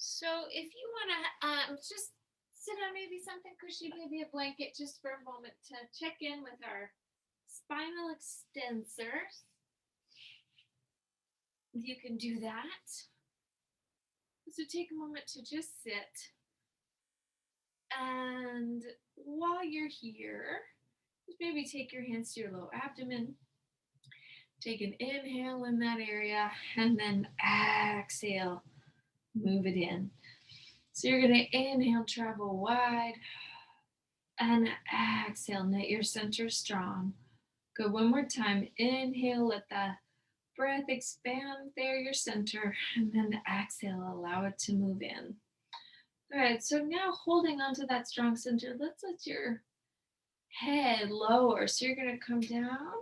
So if you want to just sit on maybe something cushy, maybe a blanket, just for a moment to check in with our spinal extensors, you can do that. So take a moment to just sit. And while you're here, just maybe take your hands to your low abdomen. Take an inhale in that area and then exhale, move it in. So you're going to inhale, travel wide, and exhale, knit your center strong. Good. One more time. Inhale, let the breath expand there, your center, and then exhale, allow it to move in. All right, so now holding onto that strong center, let's let your head lower. So you're going to come down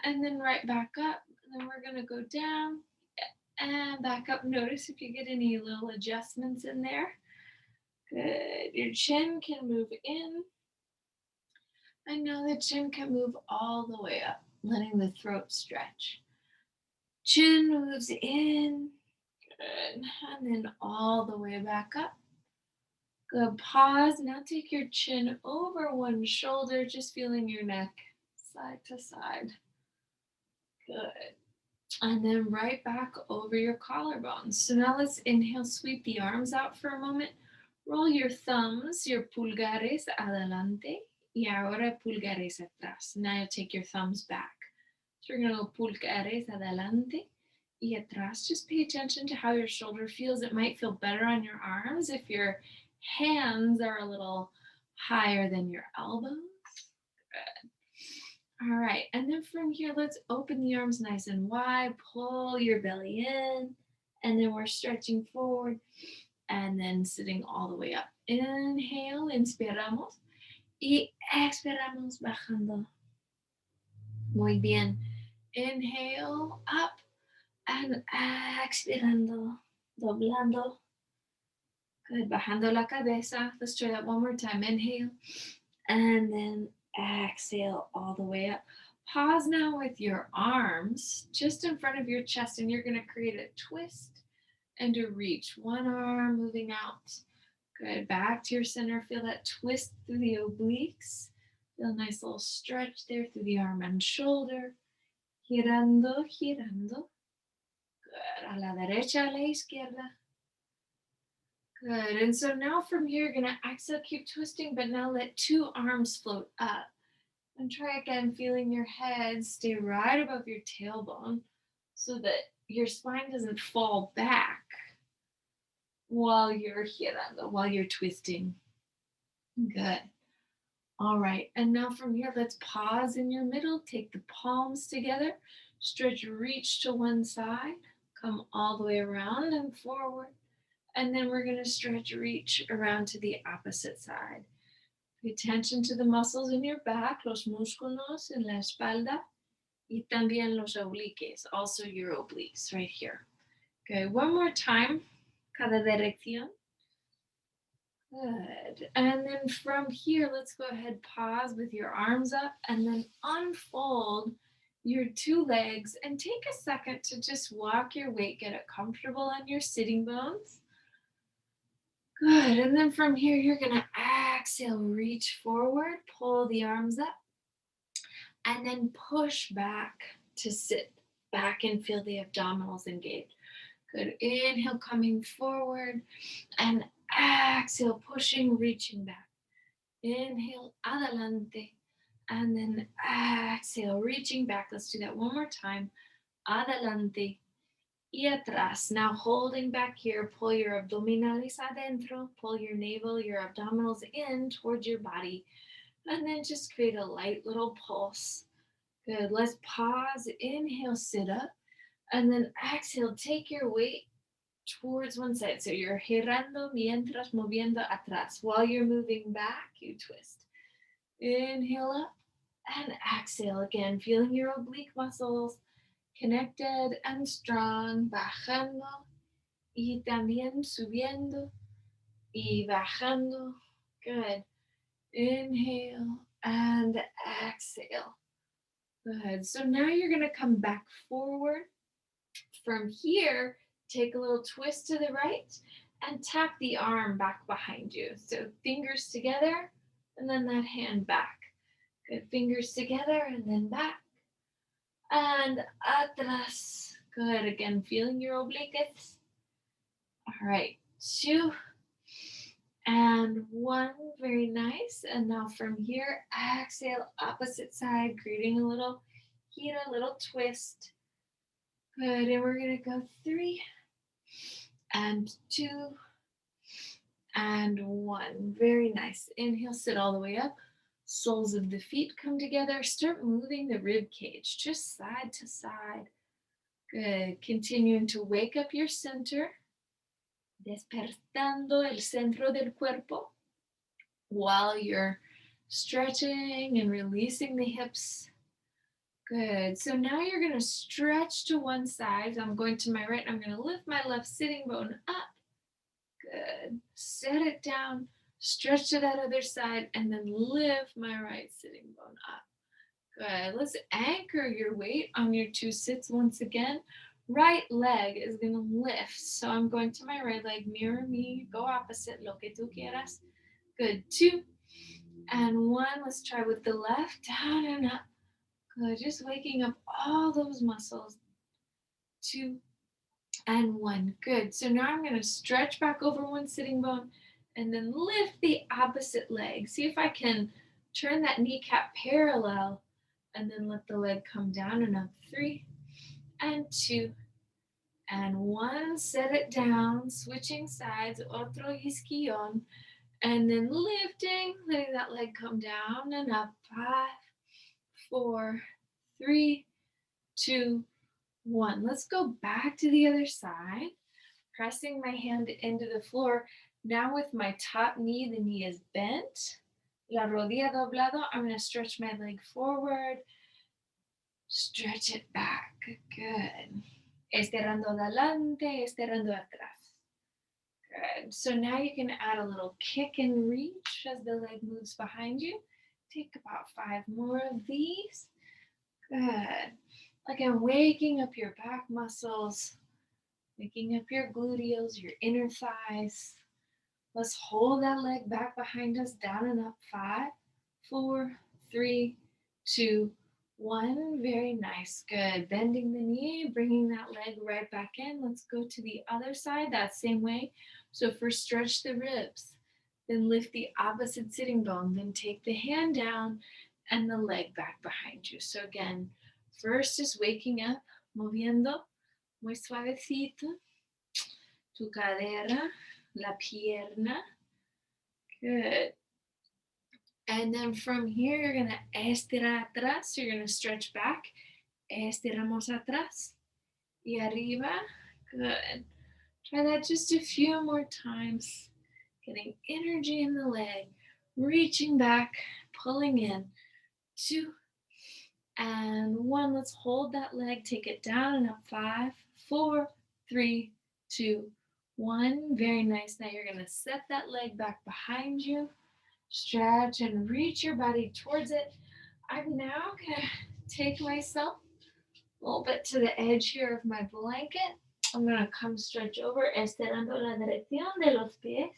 and then right back up. And then we're going to go down and back up. Notice if you get any little adjustments in there. Good. Your chin can move in. And now the chin can move all the way up, letting the throat stretch. Chin moves in. Good. And then all the way back up. Good. Pause. Now take your chin over one shoulder, just feeling your neck side to side. Good. And then right back over your collarbones. So now let's inhale, sweep the arms out for a moment. Roll your thumbs, your pulgares adelante, y ahora pulgares atrás. Now you take your thumbs back. So we're going to go pulgares adelante y atrás. Just pay attention to how your shoulder feels. It might feel better on your arms if your hands are a little higher than your elbows. Good. All right, and then from here, let's open the arms nice and wide. Pull your belly in, and then we're stretching forward, and then sitting all the way up. Inhale, inspiramos, y expiramos bajando. Muy bien. Inhale, up, and expirando, doblando. Good, bajando la cabeza. Let's try that one more time. Inhale, and then exhale all the way up. Pause now with your arms just in front of your chest, and you're going to create a twist and a reach. One arm moving out. Good. Back to your center. Feel that twist through the obliques. Feel a nice little stretch there through the arm and shoulder. Girando, girando. Good. A la derecha, a la izquierda. Good. And so now from here, you're going to exhale, keep twisting, but now let two arms float up. And try again, feeling your head stay right above your tailbone so that your spine doesn't fall back while you're girando, while you're twisting. Good. All right. And now from here, let's pause in your middle. Take the palms together. Stretch, reach to one side. Come all the way around and forward. And then we're going to stretch, reach around to the opposite side. Pay attention to the muscles in your back, los músculos en la espalda, y también los obliques, also your obliques right here. Okay, one more time, cada dirección. Good. And then from here, let's go ahead, pause with your arms up, and then unfold your two legs and take a second to just walk your weight, get it comfortable on your sitting bones. Good. And then from here, you're going to exhale, reach forward, pull the arms up, and then push back to sit back and feel the abdominals engaged. Good. Inhale, coming forward, and exhale, pushing, reaching back. Inhale, adelante, and then exhale, reaching back. Let's do that one more time. Adelante y atrás. Now holding back here, pull your abdominales adentro, pull your navel, your abdominals in towards your body, and then just create a light little pulse. Good. Let's pause. Inhale, sit up, and then exhale, take your weight towards one side. So you're girando mientras moviendo atrás. While you're moving back, you twist. Inhale up and exhale again, feeling your oblique muscles connected and strong, bajando y también subiendo y bajando. Good. Inhale and exhale. Good. So now you're going to come back forward. From here, take a little twist to the right and tap the arm back behind you. So fingers together and then that hand back. Good, fingers together and then back. And atrás. Good, again, feeling your obliques. All right, 2 and 1, very nice. And now from here, exhale, opposite side, creating a little heat, a little twist. Good, and we're gonna go 3 and 2 and 1. Very nice. Inhale, sit all the way up. Soles of the feet come together. Start moving the rib cage just side to side. Good. Continuing to wake up your center. Despertando el centro del cuerpo while you're stretching and releasing the hips. Good. So now you're going to stretch to one side. I'm going to my right. I'm going to lift my left sitting bone up. Good. Set it down. Stretch to that other side and then lift my right sitting bone up. Good. Let's anchor your weight on your 2 sits once again. Right leg is going to lift. So I'm going to my right leg. Mirror me. Go opposite. Lo que tú quieras. Good. 2 and 1. Let's try with the left. Down and up. Good. Just waking up all those muscles. 2 and 1. Good. So now I'm going to stretch back over one sitting bone and then lift the opposite leg. See if I can turn that kneecap parallel and then let the leg come down and up. 3 and 2 and 1. Set it down, switching sides, otro isquion, and then lifting, letting that leg come down and up. 5, 4, 3, 2, 1. Let's go back to the other side, pressing my hand into the floor. Now with my top knee, the knee is bent. La rodilla doblado. I'm going to stretch my leg forward. Stretch it back. Good. Estirando adelante, estirando atrás. Good. So now you can add a little kick and reach as the leg moves behind you. Take about 5 more of these. Good. Again, waking up your back muscles, waking up your gluteals, your inner thighs. Let's hold that leg back behind us, down and up. 5, 4, 3, 2, 1. Very nice. Good. Bending the knee, bringing that leg right back in. Let's go to the other side that same way. So first stretch the ribs, then lift the opposite sitting bone, then take the hand down and the leg back behind you. So again, first is waking up, moviendo muy suavecito tu cadera, la pierna. Good. And then from here, you're going to estirar atrás. So you're going to stretch back. Estiramos atrás. Y arriba. Good. Try that just a few more times. Getting energy in the leg. Reaching back. Pulling in. 2 and 1. Let's hold that leg. Take it down and up. 5, 4, 3, 2, 1. Very nice. Now you're going to set that leg back behind you. Stretch and reach your body towards it. I'm now going to take myself a little bit to the edge here of my blanket. I'm going to come stretch over, estirando la dirección de los pies.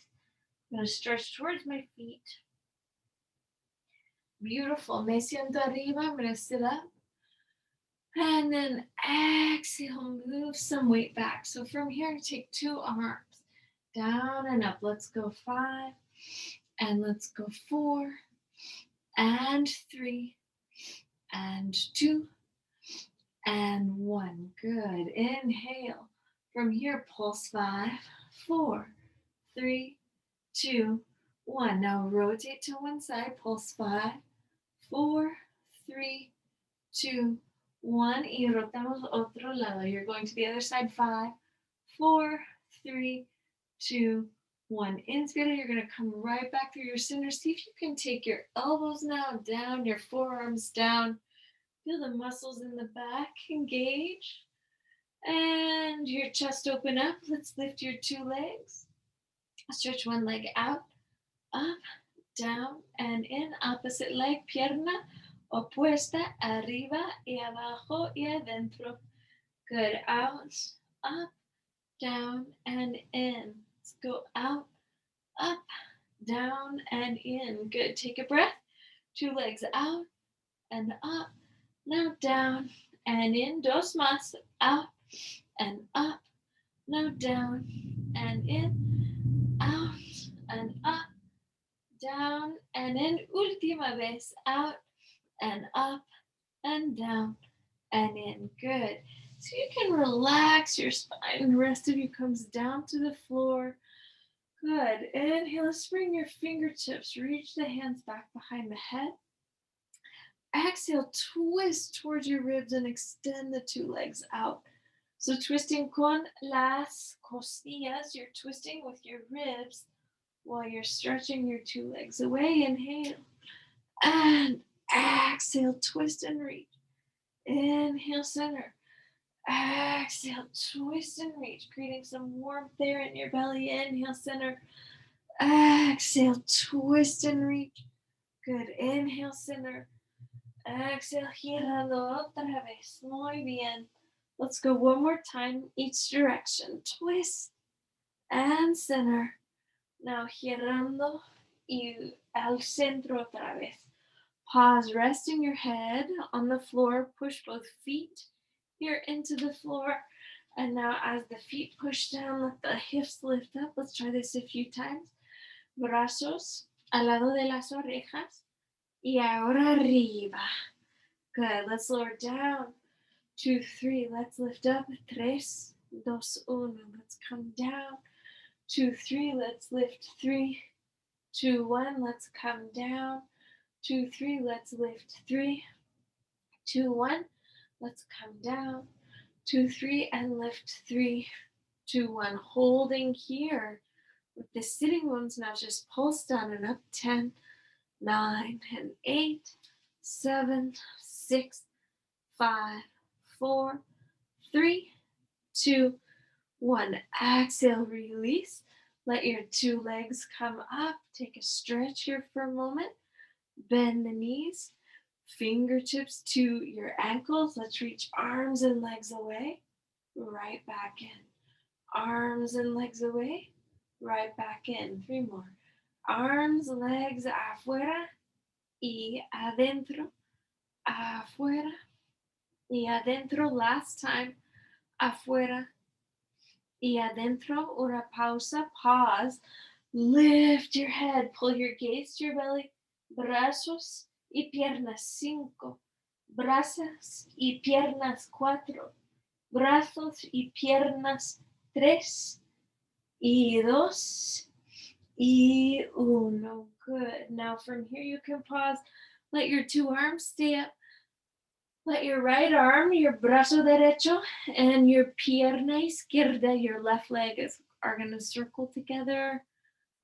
I'm going to stretch towards my feet. Beautiful. Me siento arriba. I'm going to sit up. And then exhale, move some weight back. So from here, take 2 arms down and up. Let's go 5. And let's go 4 and 3 and 2 and 1. Good. Inhale. From here, pulse 5, 4, 3, 2, 1. Now rotate to one side. Pulse 5, 4, 3, 2, 1. Y rotamos otro lado. You're going to the other side. 5, 4, 3, 2, 1. Inspire, you're going to come right back through your center. See if you can take your elbows now down, your forearms down. Feel the muscles in the back engage. And your chest open up. Let's lift your 2 legs. Stretch one leg out, up, down, and in. Opposite leg, pierna opuesta, arriba y abajo y adentro. Good. Out, up, down, and in. Let's go out, up, down, and in. Good. Take a breath. 2 legs out and up. Now down and in. Dos más. Out and up. Now down and in. Out and up. Down and in. Última vez. Out and up and down and in. Good. So you can relax your spine. The rest of you comes down to the floor. Good. Inhale, let's bring your fingertips. Reach the hands back behind the head. Exhale, twist towards your ribs and extend the 2 legs out. So twisting con las costillas, you're twisting with your ribs while you're stretching your 2 legs away. Inhale and exhale, twist and reach. Inhale, center. Exhale, twist and reach, creating some warmth there in your belly. Inhale, center. Exhale, twist and reach. Good. Inhale, center. Exhale, girando otra vez. Muy bien. Let's go one more time, each direction. Twist and center. Now girando y al centro otra vez. Pause, resting your head on the floor. Push both feet here into the floor. And now as the feet push down, let the hips lift up. Let's try this a few times. Brazos al lado de las orejas. Y ahora arriba. Good. Let's lower down. 2, 3. Let's lift up. 3, 2, 1. Let's come down. 2, 3. Let's lift. 3, 2, 1. Let's come down. 2, 3. Let's lift. 3, 2, 1. Let's come down. 2, 3. And lift. 3, 2, 1. Holding here. With the sitting bones now, just pulse down and up. 10, 9, and 8, 7, 6, 5, 4, 3, 2, 1. Exhale, release. Let your 2 legs come up. Take a stretch here for a moment. Bend the knees. Fingertips to your ankles. Let's reach arms and legs away. Right back in. Arms and legs away. Right back in. 3 more. Arms, legs afuera y adentro. Afuera y adentro. Last time. Afuera y adentro. Una pausa. Pause. Lift your head. Pull your gaze to your belly. Brazos y piernas. 5. Brazos y piernas. 4. Brazos y piernas. 3 y 2 y 1. Good. Now from here you can pause. Let your 2 arms stay up. Let your right arm, your brazo derecho, and your pierna izquierda, your left leg, are going to circle together.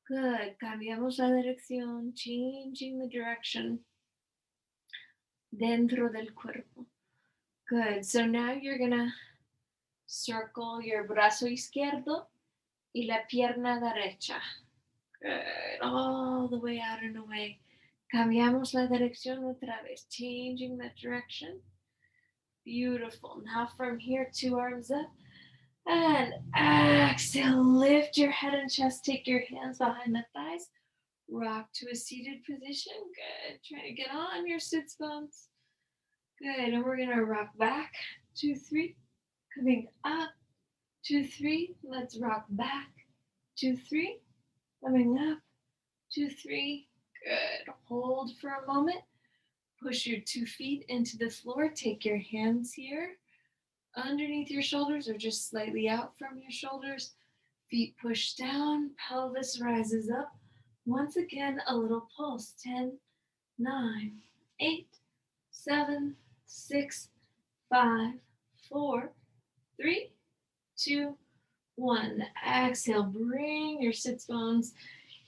Good. Cambiamos la dirección, changing the direction dentro del cuerpo. Good. So now you're going to circle your brazo izquierdo y la pierna derecha. Good. All the way out and away. Cambiamos la dirección otra vez, changing that direction. Beautiful. Now from here, 2 arms up. And exhale, lift your head and chest. Take your hands behind the thighs. Rock to a seated position. Good. Try to get on your sits bones. Good. And we're going to rock back. 2, 3. Coming up. 2, 3. Let's rock back. 2, 3. Coming up. 2, 3. Good. Hold for a moment. Push your 2 feet into the floor. Take your hands here underneath your shoulders or just slightly out from your shoulders. Feet push down. Pelvis rises up. Once again, a little pulse. 10, 9, 8, 7, 6, 5, 4, 3, 2, 1. Exhale. Bring your sits bones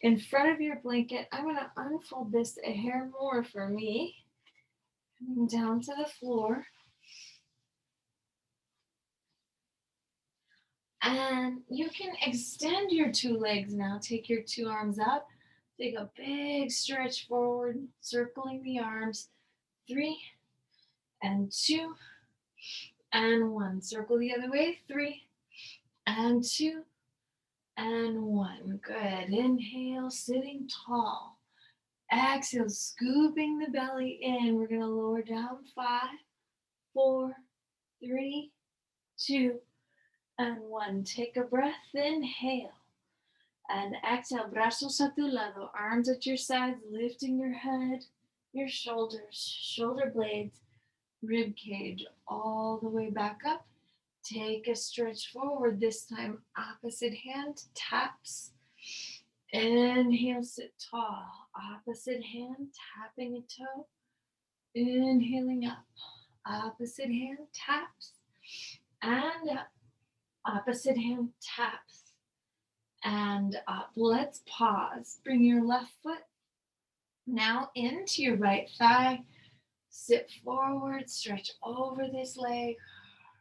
in front of your blanket. I'm going to unfold this a hair more for me. Coming down to the floor. And you can extend your 2 legs now. Take your 2 arms up. Take a big stretch forward, circling the arms. 3 and 2 and 1. Circle the other way. 3 and 2 and 1. Good. Inhale, sitting tall. Exhale, scooping the belly in. We're going to lower down 5, 4, 3, 2, and 1. Take a breath. Inhale. And exhale, brazos a tu lado, arms at your sides, lifting your head, your shoulders, shoulder blades, rib cage, all the way back up. Take a stretch forward. This time, opposite hand taps. Inhale, sit tall. Opposite hand, tapping a toe. Inhaling up. Opposite hand taps. And up. Opposite hand taps. And up. Let's pause. Bring your left foot now into your right thigh. Sit forward, stretch over this leg.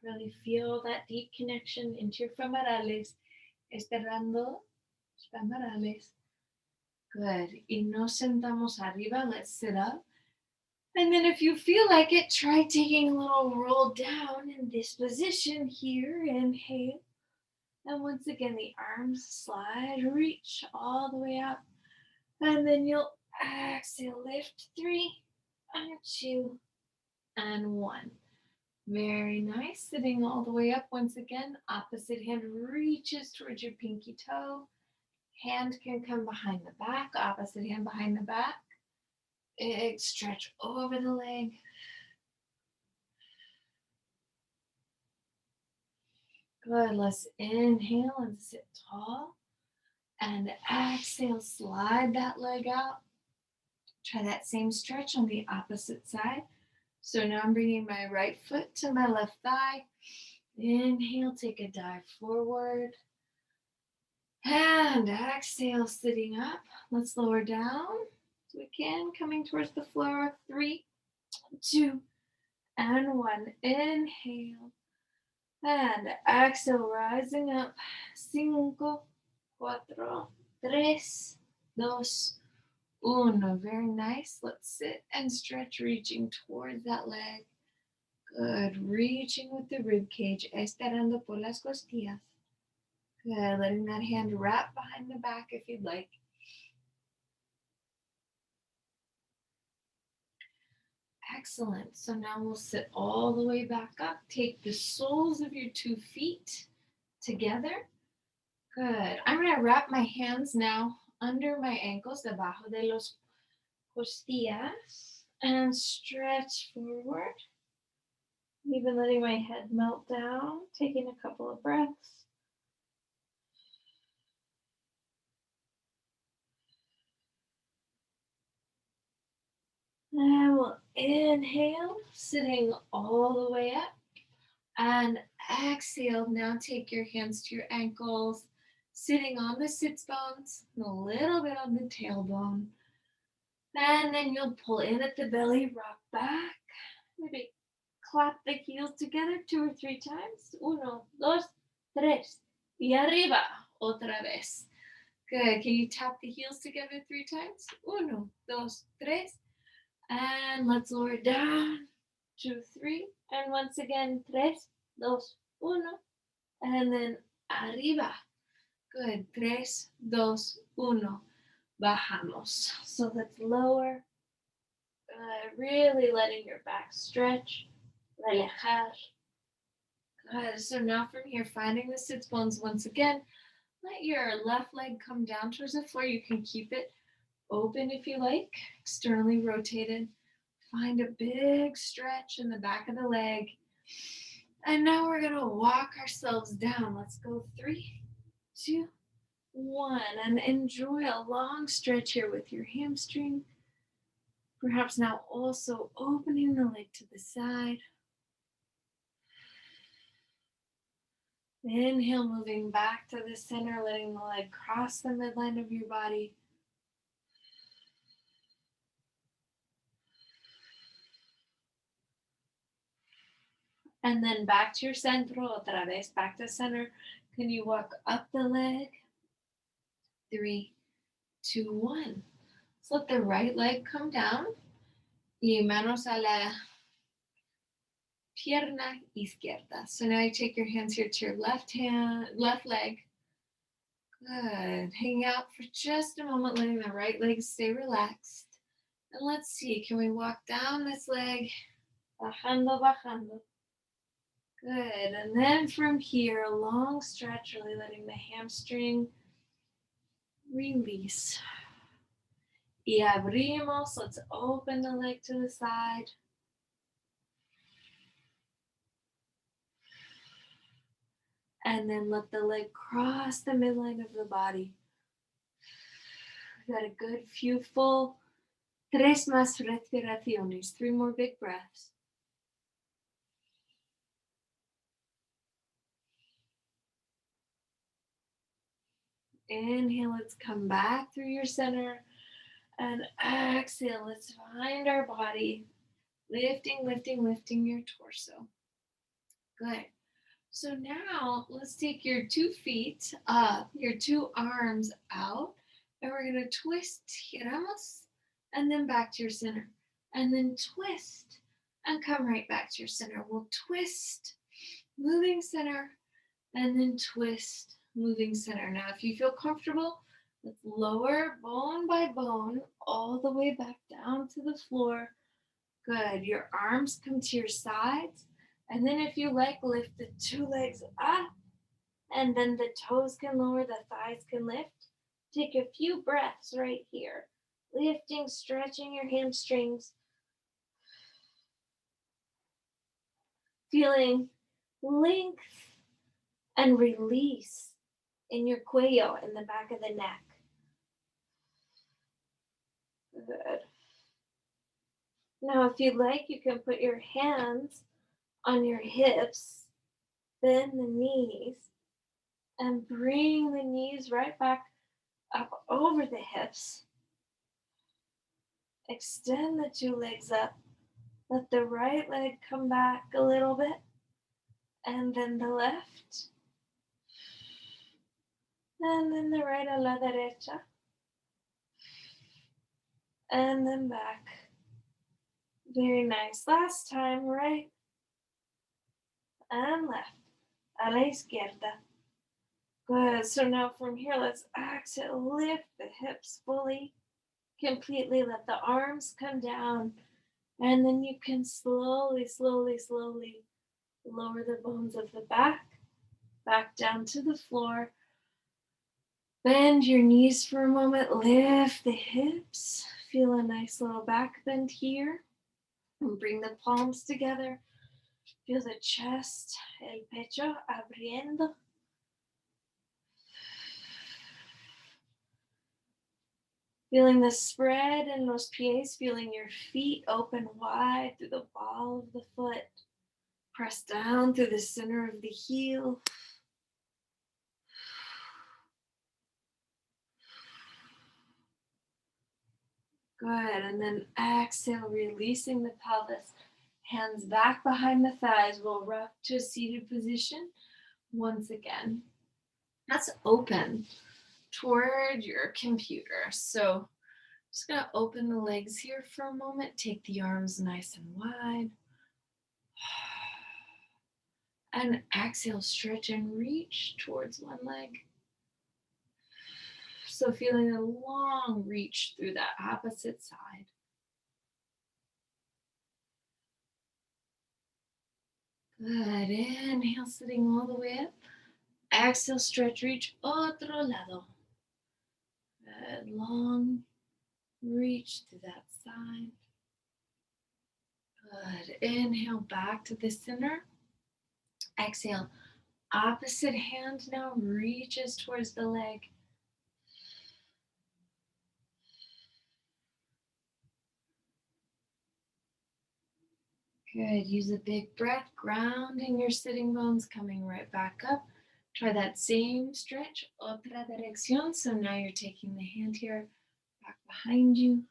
Really feel that deep connection into your femorales. Estirando los femorales. Good. Y nos sentamos arriba. Let's sit up. And then if you feel like it, try taking a little roll down in this position here. Inhale. And once again, the arms slide, reach all the way up. And then you'll exhale, lift 3, and 2, and 1. Very nice. Sitting all the way up once again. Opposite hand reaches towards your pinky toe. Hand can come behind the back. Opposite hand behind the back. Big stretch over the leg. Good. Let's inhale and sit tall. And exhale, slide that leg out. Try that same stretch on the opposite side. So now I'm bringing my right foot to my left thigh. Inhale, take a dive forward. And exhale, sitting up. Let's lower down as we can, coming towards the floor. 3, 2, and 1. Inhale. And exhale, rising up. 5, 4, 3, 2, 1. Very nice. Let's sit and stretch, reaching towards that leg. Good. Reaching with the rib cage. Estirando por las costillas. Good. Letting that hand wrap behind the back if you'd like. Excellent. So now we'll sit all the way back up. Take the soles of your 2 feet together. Good. I'm going to wrap my hands now under my ankles, debajo de los costillas, and stretch forward. Even letting my head melt down, taking a couple of breaths. And we'll inhale, sitting all the way up. And exhale, now take your hands to your ankles, sitting on the sits bones, and a little bit on the tailbone. And then you'll pull in at the belly, rock back. Maybe clap the heels together 2 or 3 times. 1, 2, 3. Y arriba, otra vez. Good. Can you tap the heels together 3 times? 1, 2, 3. And let's lower down. 2, 3. And once again, 3, 2, 1. And then arriba. Good. 3, 2, 1. Bajamos. So let's lower. Really letting your back stretch. Relajar. Good. So now from here, finding the sits bones once again. Let your left leg come down towards the floor. You can keep it open if you like, externally rotated. Find a big stretch in the back of the leg. And now we're going to walk ourselves down. Let's go 3, 2, 1. And enjoy a long stretch here with your hamstring. Perhaps now also opening the leg to the side. Inhale, moving back to the center, letting the leg cross the midline of your body. And then back to your centro, otra vez, back to center. Can you walk up the leg? 3, 2, 1. So let the right leg come down. Y manos a la pierna izquierda. So now you take your hands here to your left leg. Good. Hang out for just a moment, letting the right leg stay relaxed. And let's see, can we walk down this leg? Bajando, bajando. Good. And then from here, a long stretch, really letting the hamstring release. Y abrimos. Let's open the leg to the side. And then let the leg cross the midline of the body. Got a good few full. Tres más respiraciones. 3 more big breaths. Inhale, let's come back through your center. And exhale, let's find our body. Lifting, lifting, lifting your torso. Good. So now let's take your 2 feet up, your 2 arms out, and we're going to twist, giramos, and then back to your center. And then twist and come right back to your center. We'll twist, moving center, and then twist, moving center. Now, if you feel comfortable, let's lower bone by bone all the way back down to the floor. Good. Your arms come to your sides. And then if you like, lift the 2 legs up. And then the toes can lower, the thighs can lift. Take a few breaths right here. Lifting, stretching your hamstrings. Feeling length and release in your cuello, in the back of the neck. Good. Now, if you'd like, you can put your hands on your hips, bend the knees, and bring the knees right back up over the hips. Extend the 2 legs up. Let the right leg come back a little bit, and then the left, and then the right a la derecha, and then back. Very nice. Last time, right and left, a la izquierda. Good. So now from here, let's exhale, lift the hips fully, completely. Let the arms come down, and then you can slowly, slowly, slowly lower the bones of the back down to the floor. Bend your knees for a moment, lift the hips, feel a nice little back bend here, and bring the palms together. Feel the chest, el pecho abriendo. Feeling the spread in los pies, feeling your feet open wide through the ball of the foot. Press down through the center of the heel. Good, and then exhale, releasing the pelvis. Hands back behind the thighs. We'll rock to a seated position once again. That's open toward your computer. So just gonna open the legs here for a moment. Take the arms nice and wide. And exhale, stretch and reach towards one leg. So feeling a long reach through that opposite side. Good. Inhale, sitting all the way up. Exhale, stretch, reach, otro lado. Good. Long reach to that side. Good. Inhale, back to the center. Exhale, opposite hand now reaches towards the leg. Good. Use a big breath, grounding your sitting bones, coming right back up. Try that same stretch, otra dirección. So now you're taking the hand here back behind you.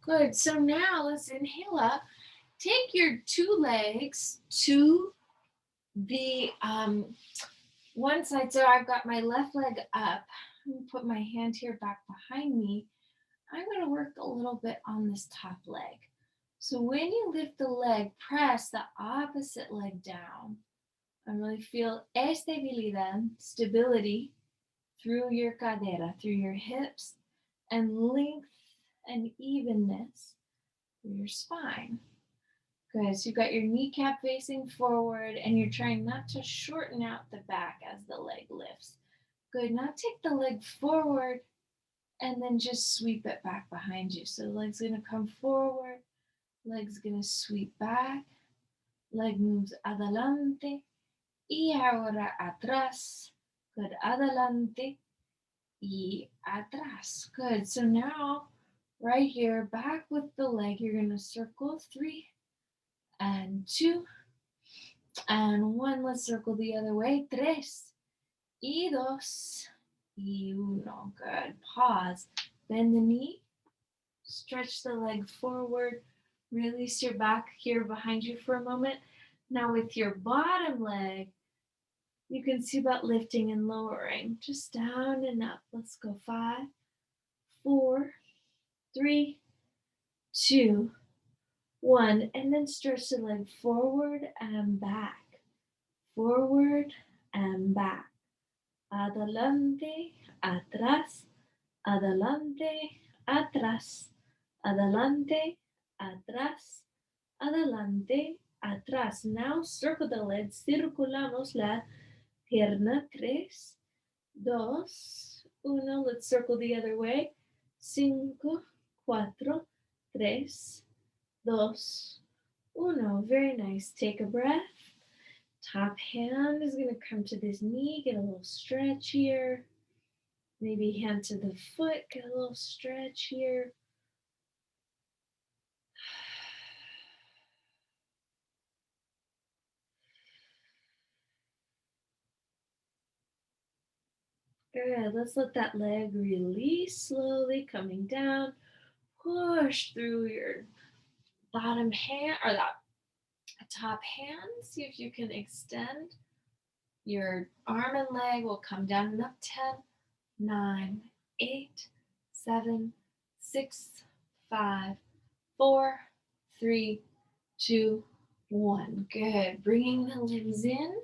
Good. So now let's inhale up. Take your 2 legs to the one side. So I've got my left leg up. I'm gonna put my hand here back behind me. I'm going to work a little bit on this top leg. So when you lift the leg, press the opposite leg down and really feel estabilidad, stability through your cadera, through your hips, and length and evenness through your spine. Good. So you've got your kneecap facing forward and you're trying not to shorten out the back as the leg lifts. Good. Now take the leg forward and then just sweep it back behind you. So the leg's going to come forward, leg's going to sweep back, leg moves adelante y ahora atrás. Good. Adelante y atrás. Good. So now right here, back with the leg, you're going to circle 3 and 2 and 1. Let's circle the other way. 3 y 2 y 1. Good. Pause. Bend the knee. Stretch the leg forward. Release your back here behind you for a moment. Now with your bottom leg, you can see about lifting and lowering. Just down and up. Let's go. 5, 4, 3, 2, 1. And then stretch the leg forward and back. Forward and back. Adelante, atrás, adelante, atrás, adelante, atrás, adelante, atrás. Now circle the leg, circulamos la pierna. 3, 2, 1. Let's circle the other way. 5, 4, 3, 2, 1. Very nice. Take a breath. Top hand is going to come to this knee, get a little stretch here. Maybe hand to the foot, get a little stretch here. Good. Let's let that leg release slowly, coming down. Push through your bottom hand or that top hand. See if you can extend. Your arm and leg will come down and up. 10, 9, 8, 7, 6, 5, 4, 3, 2, 1. Good. Bringing the limbs in.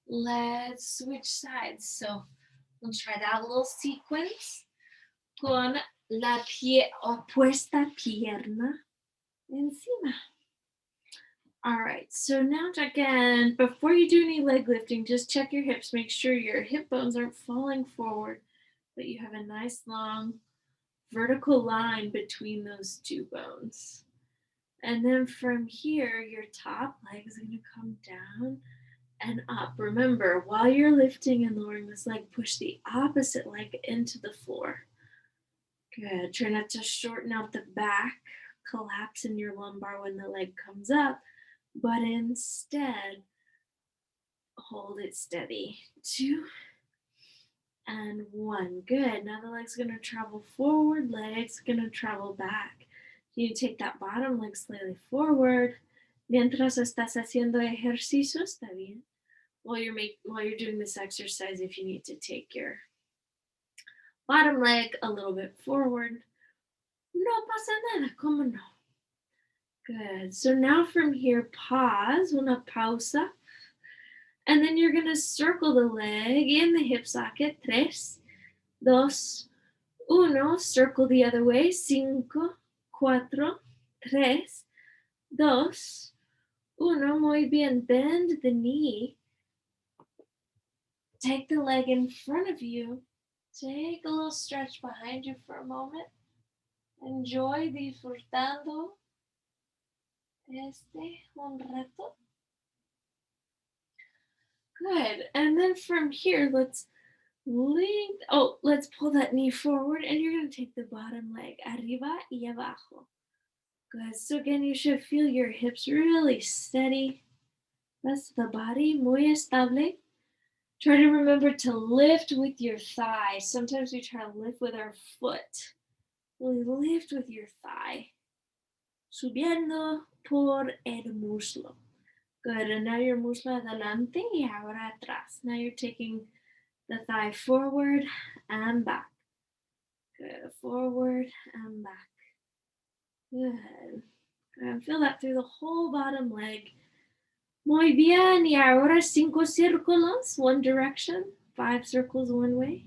Let's switch sides. So we'll try that little sequence con la opuesta pierna encima. All right, so now again, before you do any leg lifting, just check your hips. Make sure your hip bones aren't falling forward, but you have a nice long vertical line between those two bones. And then from here, your top leg is going to come down and up. Remember, while you're lifting and lowering this leg, push the opposite leg into the floor. Good. Try not to shorten out the back, collapse in your lumbar when the leg comes up, but instead hold it steady. 2 and 1. Good. Now the leg's going to travel forward, leg's going to travel back. You take that bottom leg slightly forward. Mientras estás haciendo ejercicio, está bien. While you're doing this exercise, if you need to take your bottom leg a little bit forward, no pasa nada, como no. Good. So now from here, pause, una pausa. And then you're going to circle the leg in the hip socket. 3, 2, 1. Circle the other way. 5, 4, 3, 2, 1. Muy bien. Bend the knee. Take the leg in front of you. Take a little stretch behind you for a moment. Enjoy disfrutando un rato. Good. And then from here, let's pull that knee forward and you're going to take the bottom leg, arriba y abajo. Good. So again, you should feel your hips really steady. Rest of the body, muy estable. Try to remember to lift with your thigh. Sometimes we try to lift with our foot. Really lift with your thigh. Subiendo por el muslo. Good. And now your muslo adelante y ahora atrás. Now you're taking the thigh forward and back. Good. Forward and back. Good. And feel that through the whole bottom leg. Muy bien. Y ahora 5 círculos, one direction. 5 circles one way.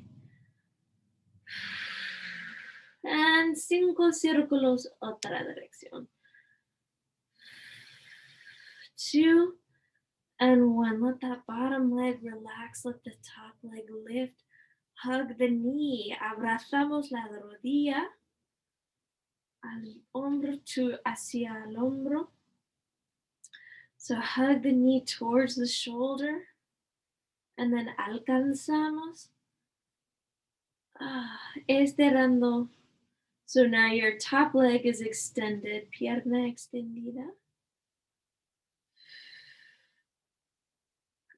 And 5 círculos, otra dirección. 2 and 1. Let that bottom leg relax. Let the top leg lift. Hug the knee. Abrazamos la rodilla al hombro hacia el hombro. So hug the knee towards the shoulder. And then alcanzamos. Estirando. So now your top leg is extended. Pierna extendida.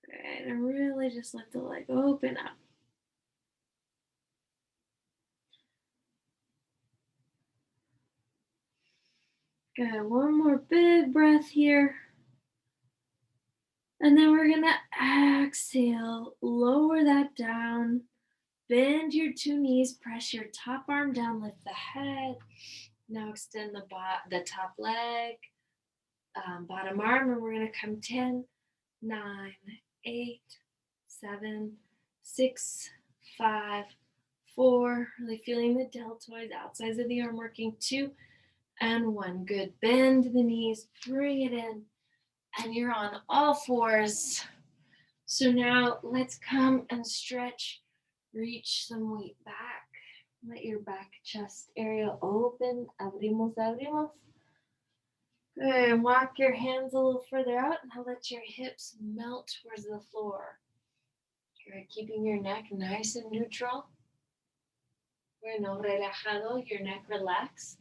Good. And really just let the leg open up. Good. One more big breath here. And then we're going to exhale. Lower that down. Bend your 2 knees. Press your top arm down. Lift the head. Now extend the top leg. Bottom arm. And we're going to come 10, 9, 8, 7, 6, 5, 4. Really feeling the deltoids, outsides of the arm working. 2 and 1. Good. Bend the knees. Bring it in. And you're on all fours. So now let's come and stretch. Reach some weight back. Let your back chest area open. Abrimos, abrimos. Good. Walk your hands a little further out. Now let your hips melt towards the floor. Good. Keeping your neck nice and neutral. Bueno, relajado. Your neck relaxed.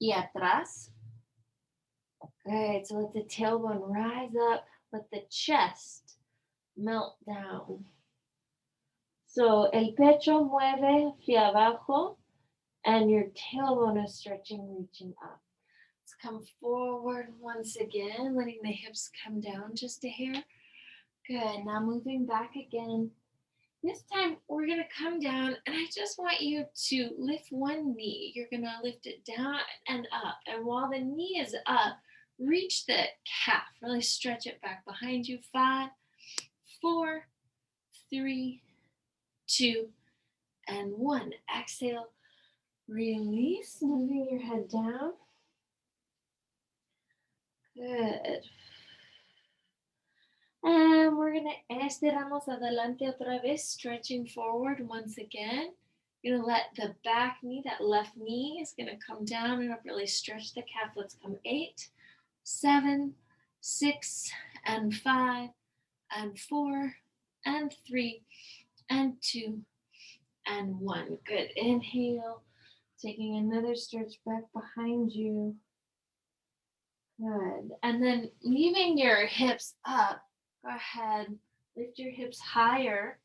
Y atrás. Good. So let the tailbone rise up. Let the chest melt down. So el pecho mueve hacia abajo and your tailbone is stretching, reaching up. Let's come forward once again, letting the hips come down just a hair. Good. Now moving back again. This time we're going to come down and I just want you to lift one knee. You're going to lift it down and up. And while the knee is up, reach the calf. Really stretch it back behind you. 5, 4, 3, 2, and 1. Exhale. Release. Moving your head down. Good. And we're going to estiramos adelante otra vez, stretching forward once again. You're going to let the back knee, that left knee, is going to come down and really stretch the calf. Let's come 8, 7, 6, and 5, and 4, and 3, and 2, and 1. Good. Inhale. Taking another stretch back behind you. Good. And then leaving your hips up. Go ahead, lift your hips higher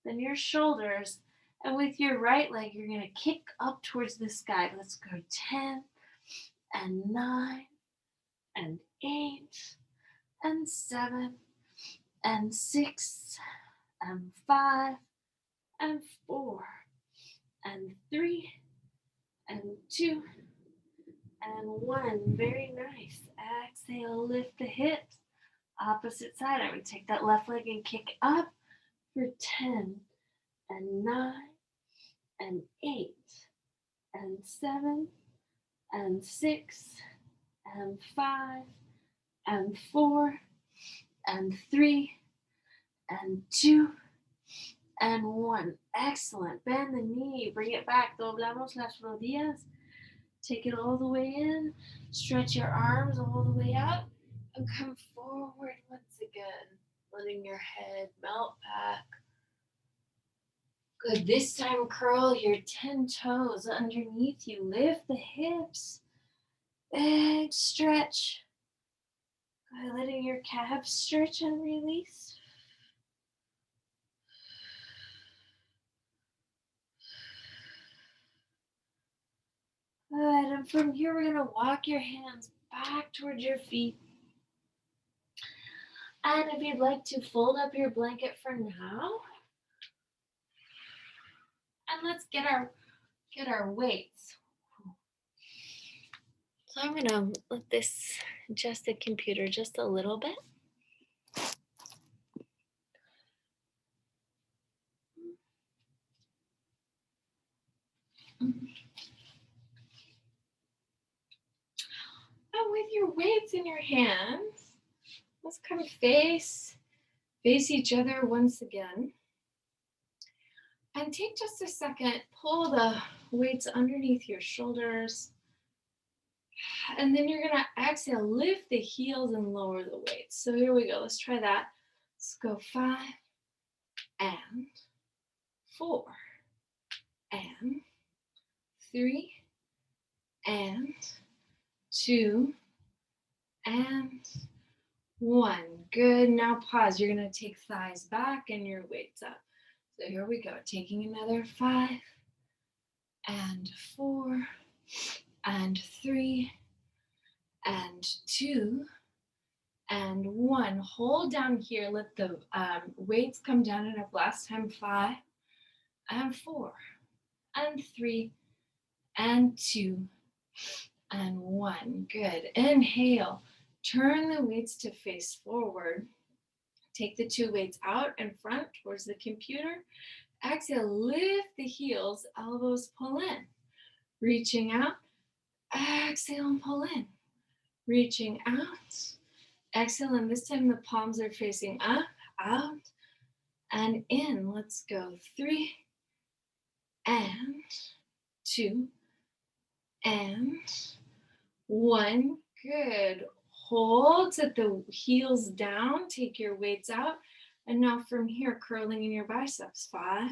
than your shoulders. And with your right leg, you're going to kick up towards the sky. Let's go 10, and 9, and 8, and 7, and 6, and 5, and 4, and 3, and 2, and 1. Very nice. Exhale, lift the hips. Opposite side, I would take that left leg and kick up for 10, and 9, and 8, and 7, and 6, and 5, and 4, and 3, and 2, and 1. Excellent. Bend the knee, bring it back. Doblamos las rodillas. Take it all the way in. Stretch your arms all the way up. And come forward once again, letting your head melt back. Good. This time, curl your 10 toes underneath you. Lift the hips. Big stretch. Good. Letting your calves stretch and release. Good. And from here, we're going to walk your hands back towards your feet. And if you'd like to fold up your blanket for now. And let's get get our weights. So I'm gonna let this adjust the computer just a little bit. And with your weights in your hands, let's kind of face each other once again. And take just a second, pull the weights underneath your shoulders. And then you're gonna exhale, lift the heels and lower the weights. So here we go, let's try that. Let's go 5 and 4 and 3 and 2 and 1. Good, now pause. You're gonna take thighs back and your weights up. So here we go, taking another 5 and 4 and 3 and 2 and 1. Hold down here, let the weights come down enough. Last time, 5 and 4 and 3 and 2 and 1. Good. Inhale, turn the weights to face forward. Take the 2 weights out in front towards the computer. Exhale, lift the heels, elbows pull in. Reaching out, exhale and pull in. Reaching out, exhale, and this time the palms are facing up, out, and in. Let's go 3 and 2 and 1. Good. Hold, set the heels down, take your weights out, and now from here, curling in your biceps. 5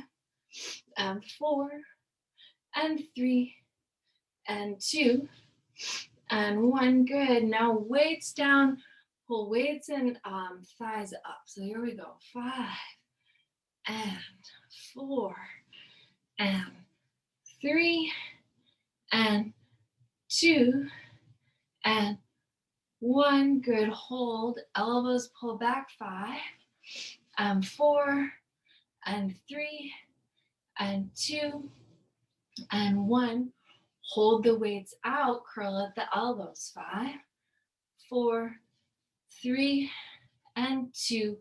and 4 and 3 and 2 and 1. Good. Now weights down, pull weights and thighs up. So here we go. 5 and 4 and 3 and 2 and 1. Good. Hold, elbows pull back. 5 and 4 and 3 and 2 and 1. Hold the weights out, curl at the elbows. 5, 4, 3 and 2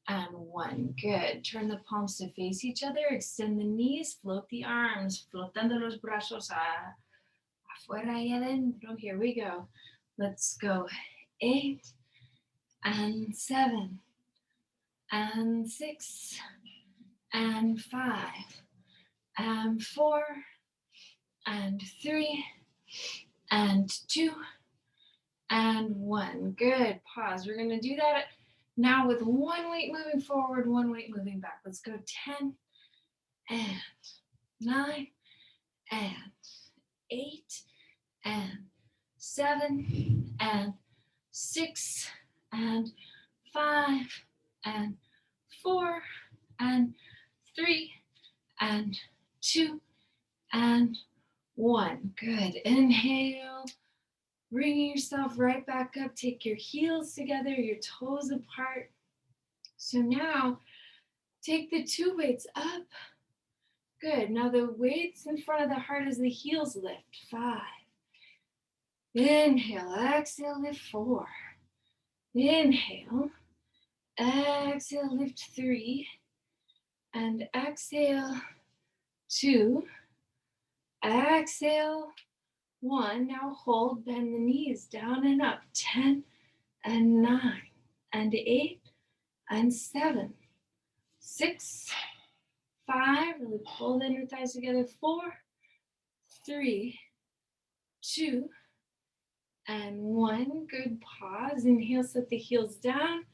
and 1. Good. Turn the palms to face each other. Extend the knees. Float the arms. Flotando los brazos afuera y adentro. Here we go. Let's go. 8 and 7 and 6 and 5 and 4 and 3 and 2 and 1. Good. Pause. We're going to do that now with one weight moving forward, one weight moving back. Let's go 10 and 9 and 8 and 7 and 6 and 5 and 4 and 3 and 2 and 1. Good. Inhale. Bringing yourself right back up. Take your heels together, your toes apart. So now take the 2 weights up. Good. Now the weights in front of the heart as the heels lift. 5. Inhale. Exhale. Lift 4. Inhale. Exhale. Lift 3. And exhale. 2. Exhale. 1. Now hold, bend the knees down and up. 10 and 9 and 8 and 7, 6, 5. Really pull the inner thighs together. 4, 3, 2, and 1. Good. Pause. Inhale, set the heels down.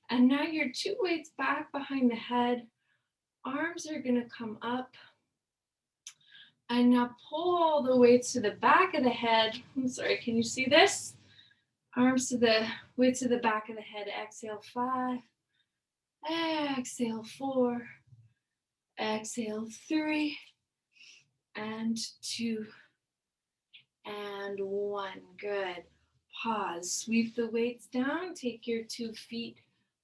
And now your 2 weights back behind the head. Arms are going to come up. And now pull the weights to the back of the head. I'm sorry, can you see this? Arms to the weights to the back of the head. Exhale 5. Exhale 4. Exhale 3. And 2. And 1. Good. Pause. Sweep the weights down. Take your 2 feet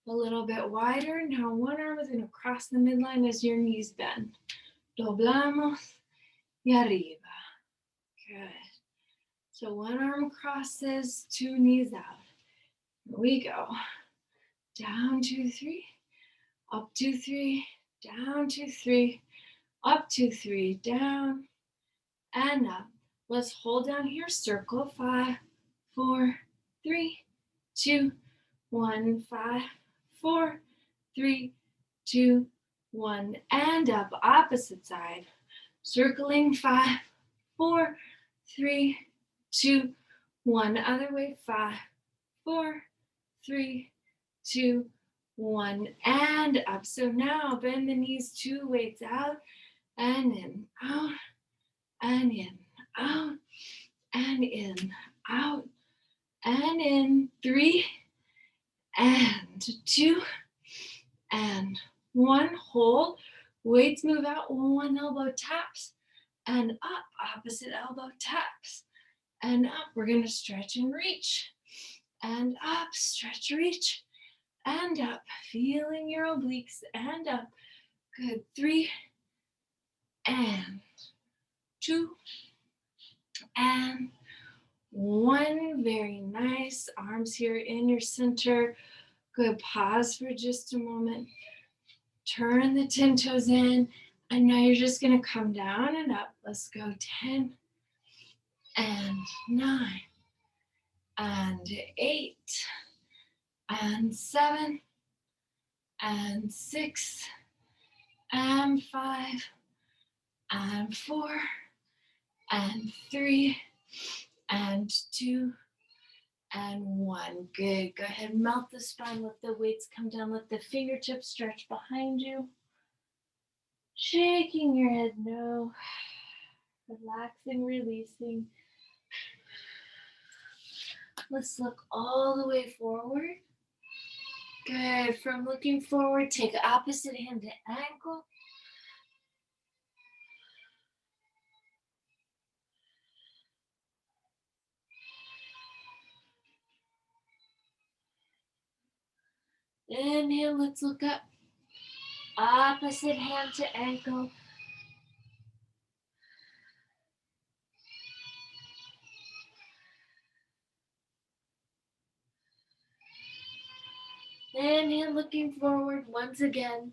a little bit wider. Now one arm is going to cross the midline as your knees bend. Doblamos. y arriba. Good. So one arm crosses, two knees out. Here we go. Down, 2, 3. Up, 2, 3. Down, 2, 3. Up, 2, 3. Down and up. Let's hold down here. Circle. 5, 4, 3, 2, 1. 5, 4, 3, 2, 1. And up. Opposite side. Circling. 5, 4, 3, 2, 1. Other way. 5, 4, 3, 2, 1. And up. So now bend the knees, 2 weights out and in, out and in, out and in, out and in. 3 and 2 and 1. Hold. Weights move out. One elbow taps and up. Opposite elbow taps and up. We're going to stretch and reach and up. Stretch, reach and up. Feeling your obliques and up. Good. 3 and 2 and 1. Very nice. Arms here in your center. Good. Pause for just a moment. Turn the 10 toes in. And now you're just going to come down and up. Let's go. 10 and 9 and 8 and 7 and 6 and 5 and 4 and 3 and 2 and 1. Good. Go ahead, melt the spine, let the weights come down, let the fingertips stretch behind you. Shaking your head no. Relaxing, releasing. Let's look all the way forward. Good. From looking forward, take opposite hand to ankle. Inhale, let's look up. Opposite hand to ankle. Inhale, looking forward once again.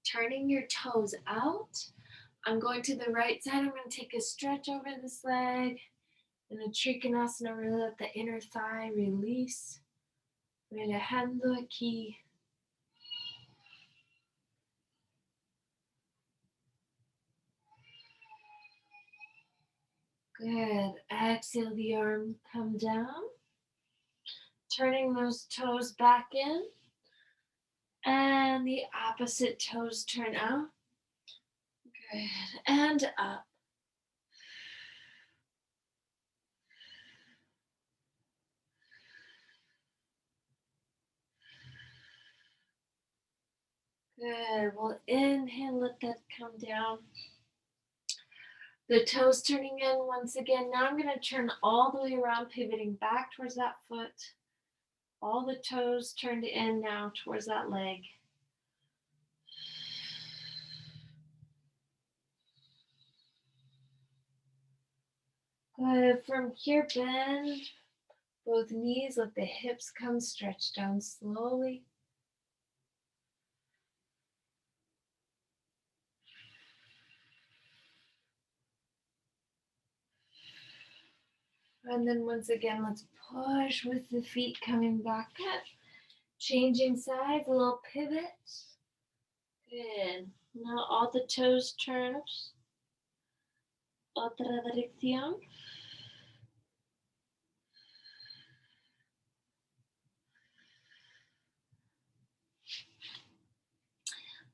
Turning your toes out. I'm going to the right side. I'm going to take a stretch over this leg. In a Trikonasana, really let the inner thigh release. Relajando aquí. Good. Exhale, the arm come down. Turning those toes back in. And the opposite toes turn out. Good. And up. Good. We'll inhale, let that come down. The toes turning in once again. Now I'm going to turn all the way around, pivoting back towards that foot. All the toes turned in now towards that leg. Good. From here, bend both knees. Let the hips come, stretch down slowly. And then once again, let's push with the feet coming back up. Changing sides, a little pivot. Good. Now all the toes turn. Otra dirección.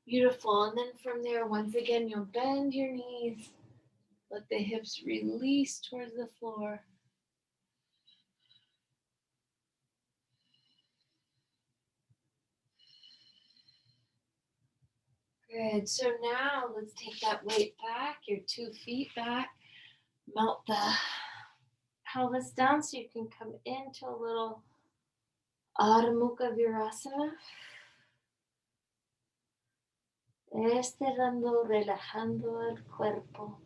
Beautiful. And then from there, once again, you'll bend your knees. Let the hips release towards the floor. Good. So now let's take that weight back, your 2 feet back. Melt the pelvis down so you can come into a little Adho Mukha Virasana. Estirando, relajando el cuerpo.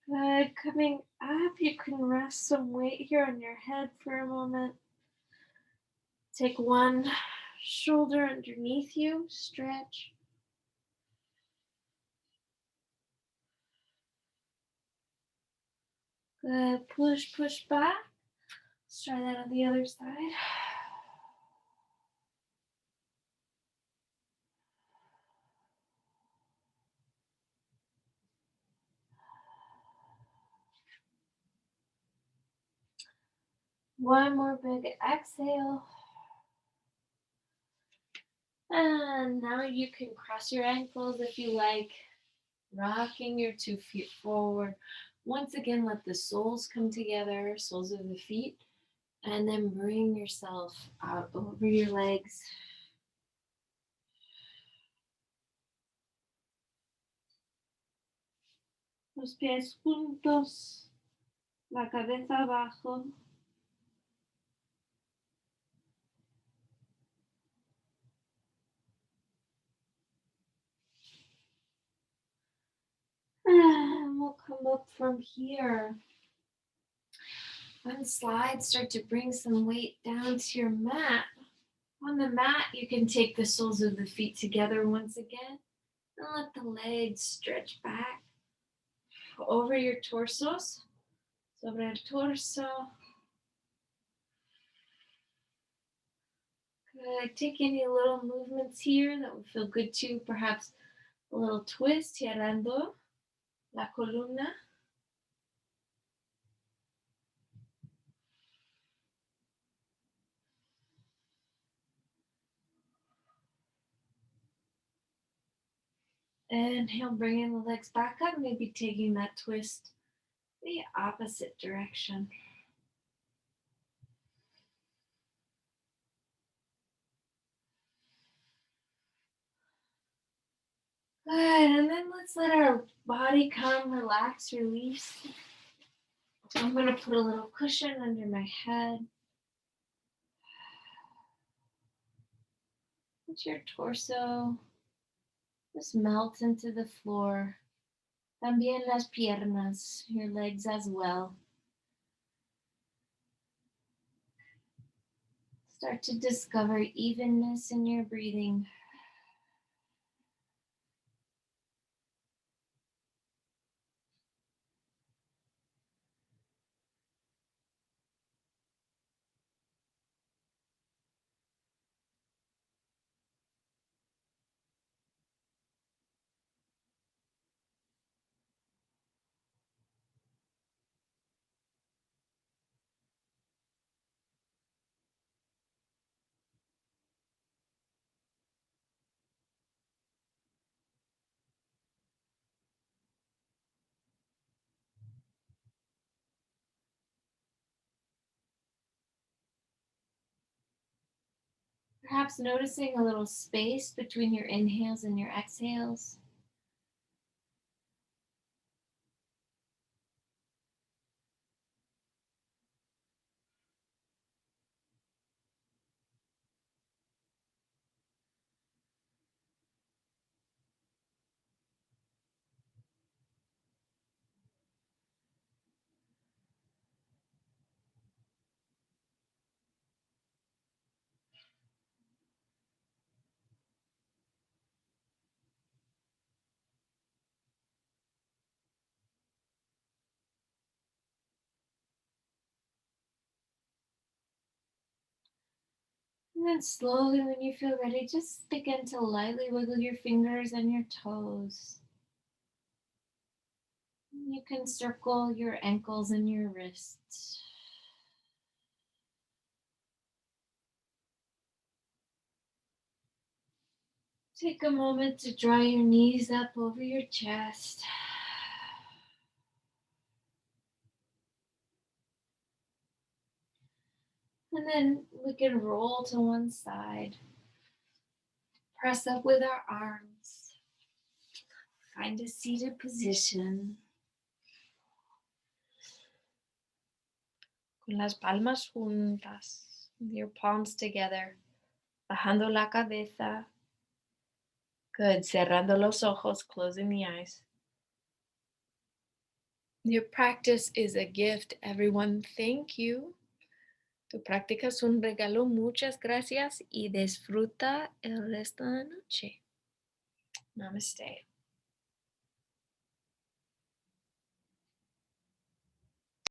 Good. Coming up, you can rest some weight here on your head for a moment. Take one shoulder underneath you, stretch. Good. Push, push back. Let's try that on the other side. One more big exhale. And now you can cross your ankles if you like, rocking your 2 feet forward. Once again, let the soles come together, soles of the feet, and then bring yourself out over your legs. Los pies juntos, la cabeza abajo. And we'll come up from here. On slide, start to bring some weight down to your mat. On the mat, you can take the soles of the feet together once again and let the legs stretch back over your torsos, sobre el torso. Good. Take any little movements here that would feel good to you. Perhaps a little twist, girando la columna. Inhale, bringing the legs back up, maybe taking that twist the opposite direction. Good, and then let's let our body come, relax, release. I'm going to put a little cushion under my head. Let your torso just melt into the floor. También las piernas, your legs as well. Start to discover evenness in your breathing. Perhaps noticing a little space between your inhales and your exhales. And then slowly, when you feel ready, just begin to lightly wiggle your fingers and your toes. You can circle your ankles and your wrists. Take a moment to draw your knees up over your chest. And then we can roll to one side. Press up with our arms. Find a seated position. Con las palmas juntas, with your palms together. Bajando la cabeza. Good. Cerrando los ojos, closing the eyes. Your practice is a gift, everyone. Thank you. Tu práctica es un regalo. Muchas gracias y disfruta el resto de la noche. Namaste.